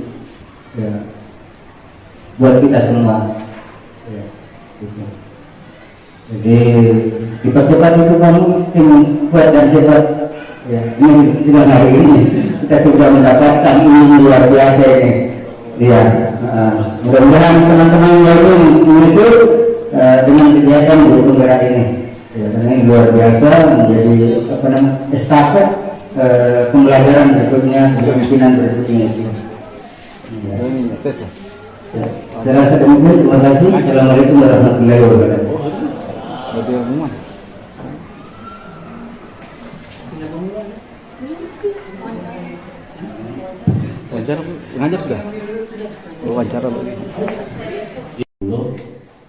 ya, buat kita semua. Ya, gitu. Jadi dipercepat itu kamu kuat dan hebat. Ya, ini cuma hari ini kita sudah mendapatkan ini luar biasa ini. Ya, mudah-mudahan teman-teman lain muncul dengan kegiatan guru penggerak ini. Ya, karena ini luar biasa menjadi estafet pembelajaran berikutnya, kepemimpinan berikutnya. Ya. Saya rasa demikian. Terima kasih. Assalamualaikum warahmatullahi wabarakatuh. Ngajar sudah? Wawancara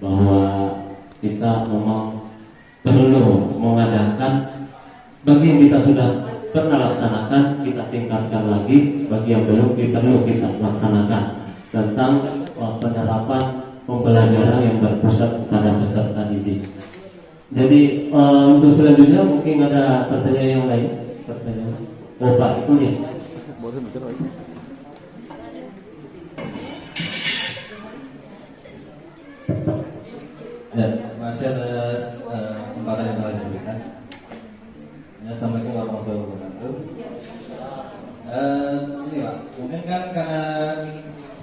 bahwa kita memang perlu mengadakan, bagi yang kita sudah pernah laksanakan kita tingkatkan lagi, bagi yang belum perlu kita laksanakan tentang penerapan pembelajaran yang berpusat pada peserta didik. Jadi untuk selanjutnya mungkin ada pertanyaan yang lain. Pertanyaan Pak itu ya. Ya, masih atas kesempatan yang telah diberikan. Assalamualaikum warahmatullahi wabarakatuh. Ini Pak, mungkin kan karena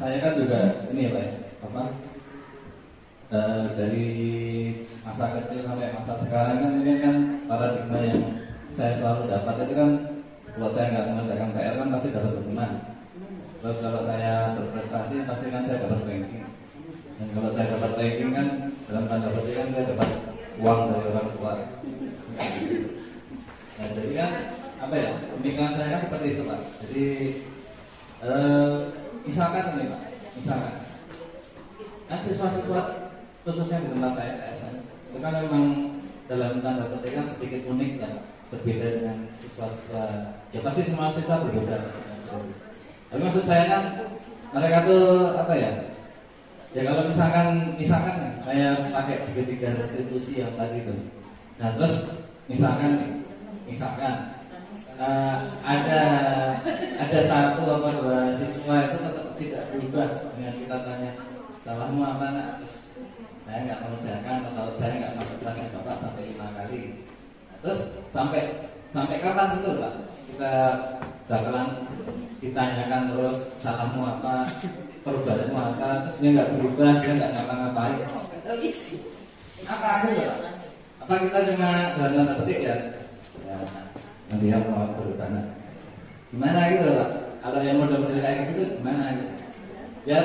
saya kan juga ini ya Pak, dari masa kecil sampai masa sekarang kan ini kan paradigma yang saya selalu dapat itu kan, kalau saya nggak mengerjakan PR kan pasti dapat hukuman. Terus kalau saya berprestasi pasti kan saya dapat ranking. Dan kalau saya dapat ranking kan dalam tanda petik kan saya dapat uang dari orang tua. Nah, jadi kan apa ya, pemikiran saya kan seperti itu Pak. Jadi misalkan ini Pak, misalkan kan siswa-siswa khususnya di tempat saya PSN itu kan memang dalam tanda petik kan sedikit unik ya, berbeda dengan siswa-siswa. Ya pasti semua siswa berbeda. Tapi maksud saya kan mereka tuh apa ya? Ya kalau misalkan saya pakai segitiga restitusi yang tadi itu. Nah terus misalkan ada satu atau dua siswa itu tetap tidak berubah dengan kita tanya salahmu apa nak, terus saya nggak mengerjakan atau saya nggak masuk kelasnya bapak sampai 5 kali. Nah, terus sampai kapan itu Pak kita bakalan ditanyakan terus salahmu apa, perubahanmu apa, terus dia nggak berubah, dia nggak ngapa-ngapain. Apa akhirnya Pak? Apa kita cuma dalam tanda petik ya nanti yang mau perubahan gimana gitu Pak? Kalau yang model-model kayak gitu gimana gitu? Ya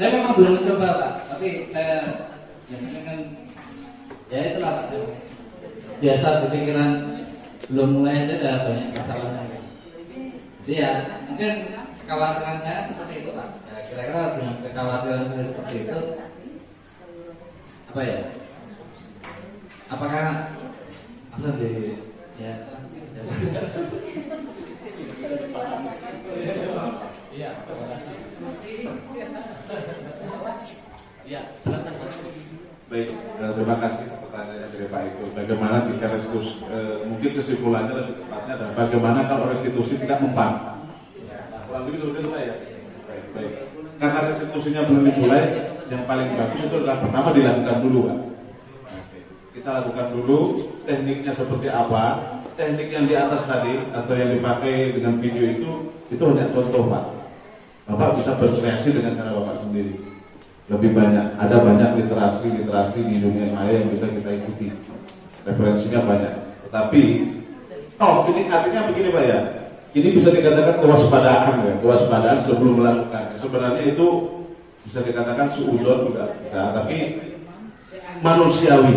saya memang belum mencoba Pak, tapi saya yang ini kan ya itulah Pak, biasa berpikiran belum mulai aja ada banyak kesalahan. Jadi ya mungkin kekhawatiran saya seperti itu Pak. Ya, kira-kira dengan kekhawatiran saya seperti itu apa ya? Apakah asal di ya? Iya, terima kasih. Ya, silakan Mas. Baik, terima kasih pertanyaannya dari Pak Eko. Bagaimana jika restitusi, mungkin kesimpulannya lebih tepatnya adalah bagaimana kalau restitusi tidak mempan? Kurang lebih seperti itu Pak ya. Baik. Karena restitusinya belum dimulai, yang paling bagus itu adalah pertama dilakukan dulu Pak. Kita lakukan dulu tekniknya seperti apa. Teknik yang di atas tadi atau yang dipakai dengan video itu hanya contoh Pak. Bapak bisa berkreasi dengan cara Bapak sendiri. Lebih banyak, ada banyak literasi di dunia maya yang bisa kita ikuti. Referensinya banyak. Tetapi, ini artinya begini Pak ya. Ini bisa dikatakan kewaspadaan ya, kewaspadaan sebelum melakukan. Sebenarnya itu bisa dikatakan suudzon juga bisa, tapi manusiawi.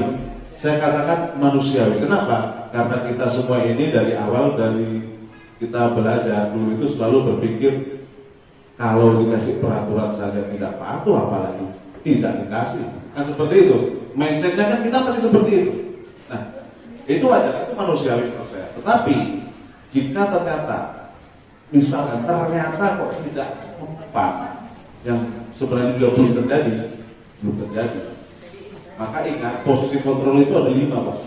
Saya katakan manusiawi. Kenapa? Karena kita semua ini dari awal dari kita belajar dulu itu selalu berpikir kalau dikasih peraturan saja tidak patuh, apalagi tidak dikasih. Nah seperti itu, mindsetnya kan kita pasti seperti itu. Nah itu wajar, itu manusiawi menurut saya. Tetapi jika ternyata, misalkan ternyata kok tidak mempan, yang sebenarnya juga belum terjadi, maka ingat posisi kontrol itu ada 5 Pak.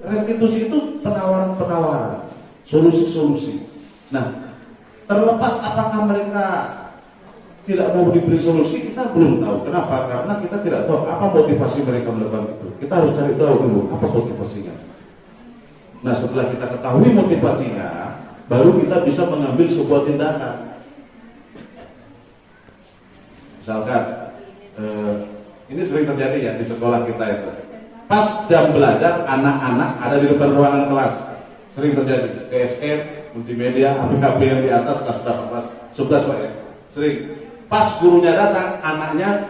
Restitusi itu penawaran-penawaran, solusi-solusi. Nah terlepas apakah mereka tidak mau diberi solusi, kita belum tahu. Kenapa? Karena kita tidak tahu apa motivasi mereka melakukan itu. Kita harus cari tahu dulu apa motivasinya. Nah setelah kita ketahui motivasinya, baru kita bisa mengambil sebuah tindakan. Misalkan, ini sering terjadi ya di sekolah kita itu. Pas jam belajar, anak-anak ada di depan ruangan kelas. Sering terjadi. TSM, multimedia, APKB yang di atas kelas 11 Pak ya. Sering. Pas gurunya datang, anaknya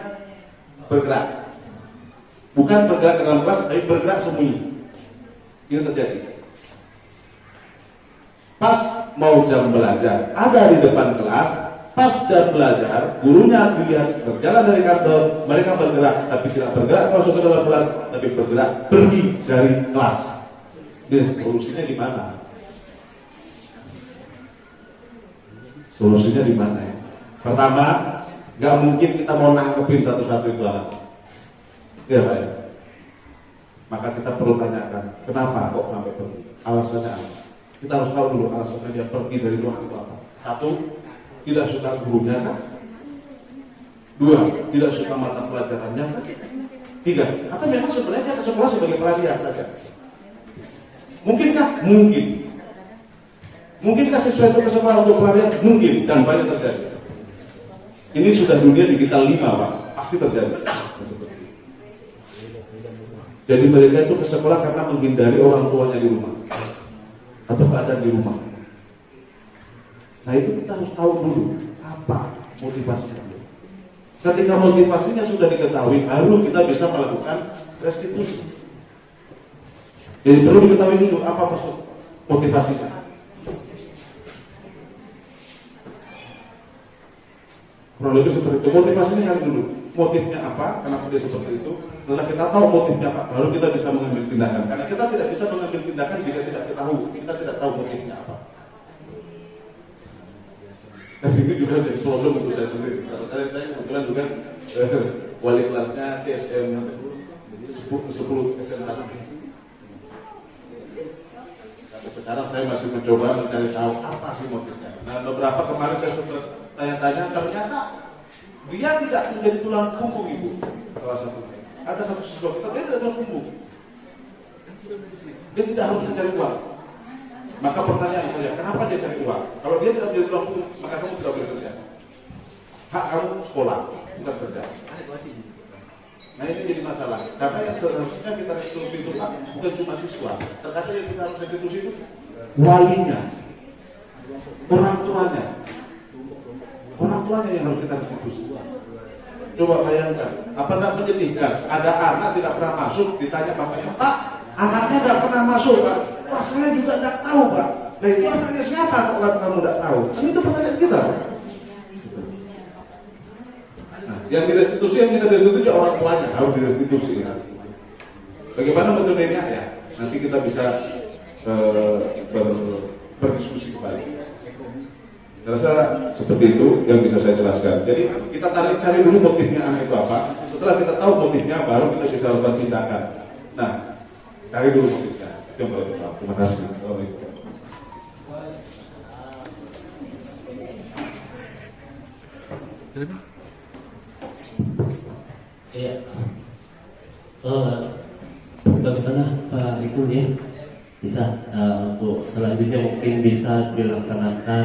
bergerak. Bukan bergerak ke dalam kelas, tapi bergerak sembunyi. Ini terjadi. Pas mau jam belajar, ada di depan kelas. Pas jam belajar, gurunya dilihat berjalan dari kantor, mereka bergerak, tapi tidak bergerak masuk ke dalam kelas, tapi bergerak pergi dari kelas. Dan solusinya di mana? Solusinya di mana ya? Pertama, nggak mungkin kita mau nangkepin satu-satu itu anak. Ya Pak ya. Maka kita perlu tanyakan, kenapa kok sampai pergi? Alasannya apa? Kita harus tahu dulu alasannya dia pergi dari ruang itu apa. 1, tidak suka gurunya kan? 2, tidak suka mata pelajarannya kan? 3, atau memang sebenarnya dia ke sekolah sebagai pelatihan saja. Mungkinkah? Mungkin. Mungkinkah siswa itu ke sekolah untuk pelatihan? Mungkin, dan banyak terjadi. Ini sudah dunia digital 5 Pak, pasti terjadi. Jadi mereka itu ke sekolah karena menghindari orang tuanya di rumah atau keadaan di rumah. Nah itu kita harus tahu dulu apa motivasinya. Ketika motivasinya sudah diketahui, baru kita bisa melakukan restitusi. Jadi perlu diketahui dulu apa maksud motivasinya. Kurang lebih seperti itu. Motivasinya cari dulu. Motifnya apa? Kenapa dia seperti itu? Setelah kita tahu motifnya apa, baru kita bisa mengambil tindakan. Karena kita tidak bisa mengambil tindakan jika kita tidak tahu motifnya apa. Dan ini juga jadi problem untuk saya sendiri. Kalau saya kebetulan juga wali kelasnya TSM 10 SMA. Sekarang saya masih mencoba mencari tahu apa sih motifnya. Nah beberapa kemarin saya sempat tanya-tanya, ternyata dia tidak menjadi tulang punggung Ibu. Salah satunya. Ada satu siswa kita, dia tidak tulang punggung. Dia tidak harus mencari uang. Maka pertanyaan saya, kenapa dia cari uang? Kalau dia tidak menjadi tulang punggung, maka kamu tidak boleh kerja. Hak kamu sekolah, bukan kerja. Nah ini jadi masalah. Karena yang seharusnya kita restitusi itu Pak, bukan cuma siswa. Terkadang yang kita harus restitusi itu walinya, orang tuanya. Orang tuanya yang harus kita restitusi. Coba bayangkan, apa tidak menyedihkan? Ada anak tidak pernah masuk, ditanya bapaknya, Pak, anaknya tidak pernah masuk Pak. Wah saya juga tidak tahu Pak. Nah itu anaknya siapa kalau kamu tidak tahu? Kan itu pertanyaan kita. Nah, yang direstitusi, yang kita restitusi orang tuanya harus direstitusi. Bagaimana metodenya ya? Nanti kita bisa berdiskusi kembali. Saya rasa seperti itu yang bisa saya jelaskan. Jadi kita cari dulu motifnya anak itu apa. Setelah kita tahu motifnya, baru kita bisa lakukan tindakan. Nah, cari dulu motifnya. Itu yang perlu kita tahu. Terima kasih. Assalamualaikum. Iya. Bagaimana Pak Ibu ya? Bisa untuk selanjutnya mungkin bisa dilaksanakan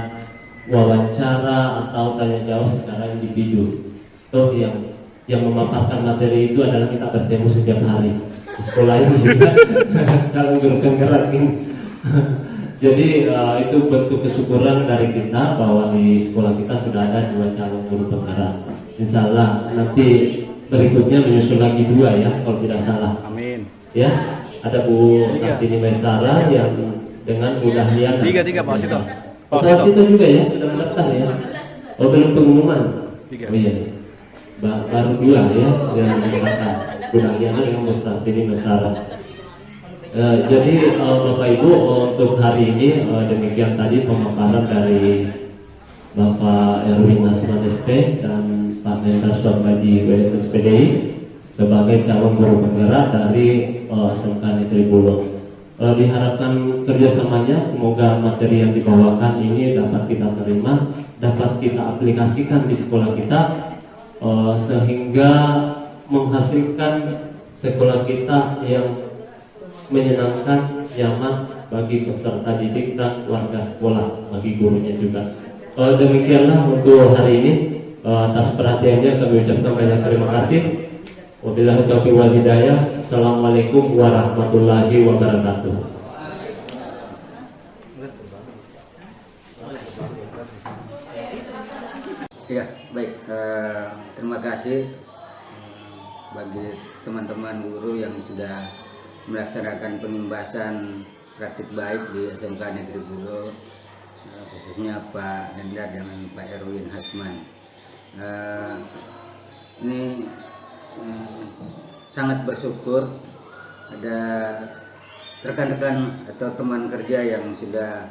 wawancara atau tanya jawab secara individu. Toh yang memaparkan materi itu adalah kita bertemu setiap hari di sekolah ini. Kalau guru penggerak ini. Jadi itu bentuk kesyukuran dari kita bahwa di sekolah kita sudah ada 2 calon guru penggerak. Insya Allah nanti berikutnya menyusul lagi 2 ya kalau tidak salah. Amin. Ya, ada Bu Kartini Maisara yang dengan Bu Dahliana. 3 Pak Sito. Pak Sito juga ya sudah mendaftar ya. Oh belum pengumuman. 3. Oh iya. Baru 2 ya yang mendaftar. Bu Dahliana dengan Bu Kartini Maisara. Jadi Bapak Ibu untuk hari ini demikian tadi pemaparan dari Bapak Erwin Nasman SP dan Pak Mentar Suarbaji WSSPDI sebagai calon guru penggerak dari SMK Negeri Bulog. Diharapkan kerjasamanya, semoga materi yang dibawakan ini dapat kita terima, dapat kita aplikasikan di sekolah kita, sehingga menghasilkan sekolah kita yang menyenangkan, nyaman bagi peserta didik dan warga sekolah, bagi gurunya juga. Demikianlah untuk hari ini. Atas perhatiannya kami ucapkan banyak terima kasih. Wabillahi taufiq wal hidayah. Assalamualaikum warahmatullahi wabarakatuh. Ya, baik. Terima kasih bagi teman-teman guru yang sudah melaksanakan penimbasan praktik baik di SMK Negeri Bulog, khususnya Pak Hendra dan Pak Erwin Hasman. Ini sangat bersyukur ada rekan-rekan atau teman kerja yang sudah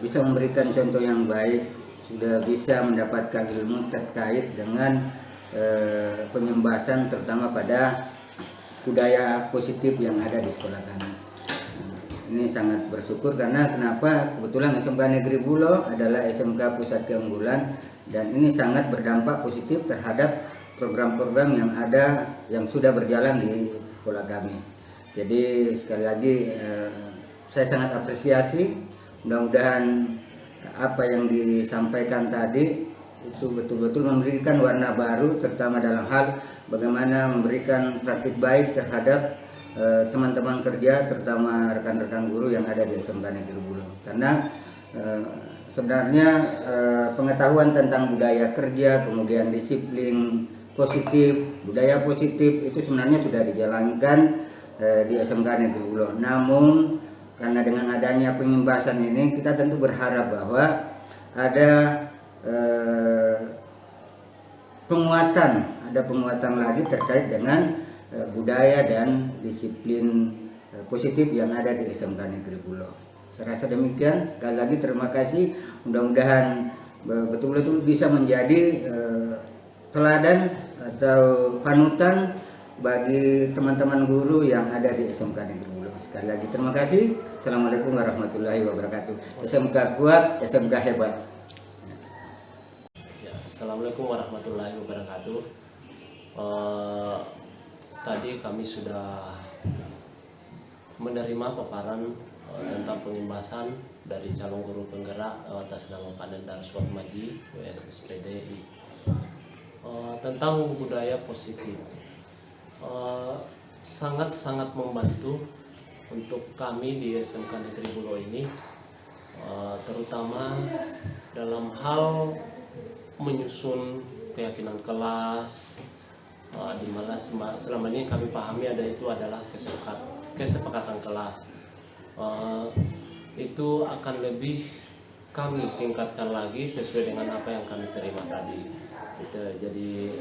bisa memberikan contoh yang baik, sudah bisa mendapatkan ilmu terkait dengan penyembasan terutama pada budaya positif yang ada di sekolah kami. Ini sangat bersyukur karena kenapa? Kebetulan SMK Negeri Bulog adalah SMK pusat keunggulan dan ini sangat berdampak positif terhadap program-program yang ada yang sudah berjalan di sekolah kami. Jadi sekali lagi saya sangat apresiasi. Mudah-mudahan apa yang disampaikan tadi itu betul-betul memberikan warna baru, terutama dalam hal bagaimana memberikan praktik baik terhadap teman-teman kerja, terutama rekan-rekan guru yang ada di SMK Negeri Bulog. Karena sebenarnya pengetahuan tentang budaya kerja, kemudian disiplin positif, budaya positif itu sebenarnya sudah dijalankan di SMK Negeri Bulog. Namun karena dengan adanya penyembasan ini kita tentu berharap bahwa ada penguatan lagi terkait dengan budaya dan disiplin positif yang ada di SMK Negeri Bulog. Saya rasa demikian. Sekali lagi terima kasih. Mudah-mudahan betul-betul bisa menjadi teladan atau panutan bagi teman-teman guru yang ada di SMK Negeri Bulog. Sekali lagi terima kasih. Assalamualaikum warahmatullahi wabarakatuh. SMK kuat, SMK hebat. Assalamualaikum warahmatullahi wabarakatuh. Tadi kami sudah menerima paparan tentang pengimbasan dari calon guru penggerak atas nama Pak Nendar Suarmaji WSSPDI tentang budaya positif. Sangat-sangat membantu untuk kami di SMK Negeri Bulog ini, terutama dalam hal menyusun keyakinan kelas, di mana selama ini kami pahami itu adalah kesepakatan kelas. itu akan lebih kami tingkatkan lagi sesuai dengan apa yang kami terima tadi. Itu jadi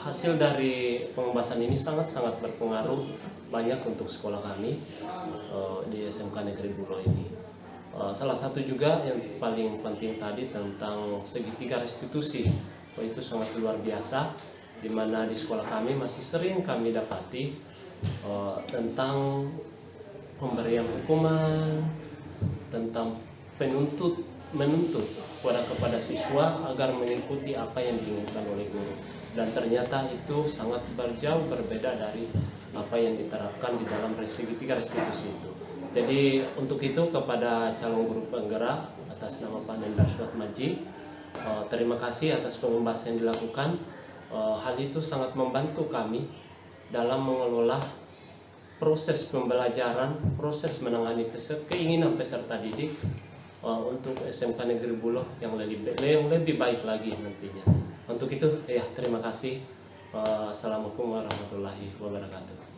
hasil dari pembahasan ini sangat-sangat berpengaruh banyak untuk sekolah kami di SMK Negeri Bulo ini. Salah satu juga yang paling penting tadi tentang segitiga restitusi, itu sangat luar biasa, di mana di sekolah kami masih sering kami dapati tentang pemberian hukuman, tentang menuntut kepada siswa agar mengikuti apa yang diinginkan oleh guru, dan ternyata itu sangat jauh berbeda dari apa yang diterapkan di dalam segitiga restitusi itu. Jadi untuk itu kepada calon guru penggerak atas nama Pak Nendar Suatmaji, terima kasih atas pembahasan yang dilakukan. Hal itu sangat membantu kami dalam mengelola proses pembelajaran, proses menangani keinginan peserta didik untuk SMK Negeri Bulo yang lebih baik lagi nantinya. Untuk itu, ya terima kasih. Assalamualaikum warahmatullahi wabarakatuh.